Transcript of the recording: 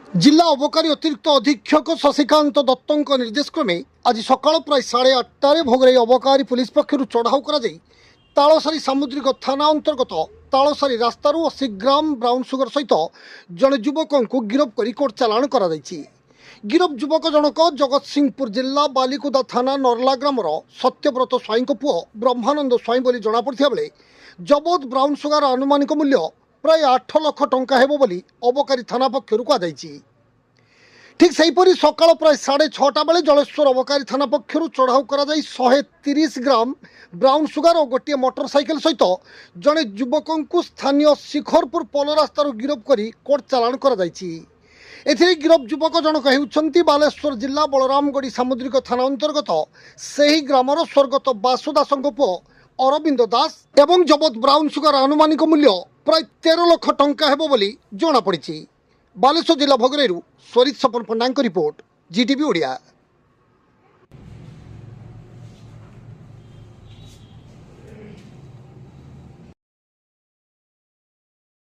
जिला अबकारी अतिरिक्त अधीक्षक शशिकांत दत्तों निर्देश क्रमे आज सकाळ प्राय 8:30 भोगरे अबकारी पुलिस पक्षर चढ़ाऊ कर तालसारी सामुद्रिक थाना अंतर्गत तालसारी रास्तारू 80 ग्राम ब्राउन सुगर सहित जड़े युवक को गिरफ कर कोर्ट चालाण कर गिरफ युवक जनक जगतसिंहपुर जिला बालिकुदा थाना नरला ग्रामर सत्यव्रत स्वाई पुओ ब्रह्मानंद स्वाई बोली जमापड़ा बेले जबत ब्राउन सुगर आनुमानिक मूल्य प्राय 8 लाख टंका हेबो बोली अबकारी थाना पक्षर कहुई। ठीक सेहीपरि सकाळ प्राय 6:30 बेले जलेश्वर अबकारी थाना पक्षर चढ़ाऊ कर 130 ग्राम ब्राउन सुगर और गोटे मोटरसाइकेल सहित जड़े युवक को स्थानीय शिखरपुर पोल रास्तार गिरफ कर कोर्ट चालाण कर गिरफ युवक जनक होउछंती बालेश्वर जिला बलरामगढ़ी सामुद्रिक थाना अंतर्गत सेही ग्रामर स्वर्गत बासुदासंग पुओ अरविंद दास एवं जबत ब्राउन सुगर आनुमानिक मूल्य प्राय 13 लाख टंका हेबो बोली जणापड़ी। बालेश्वर जिला भोगरेरू स्वरित सपन पंडा रिपोर्ट, जीटीवी ओडिया।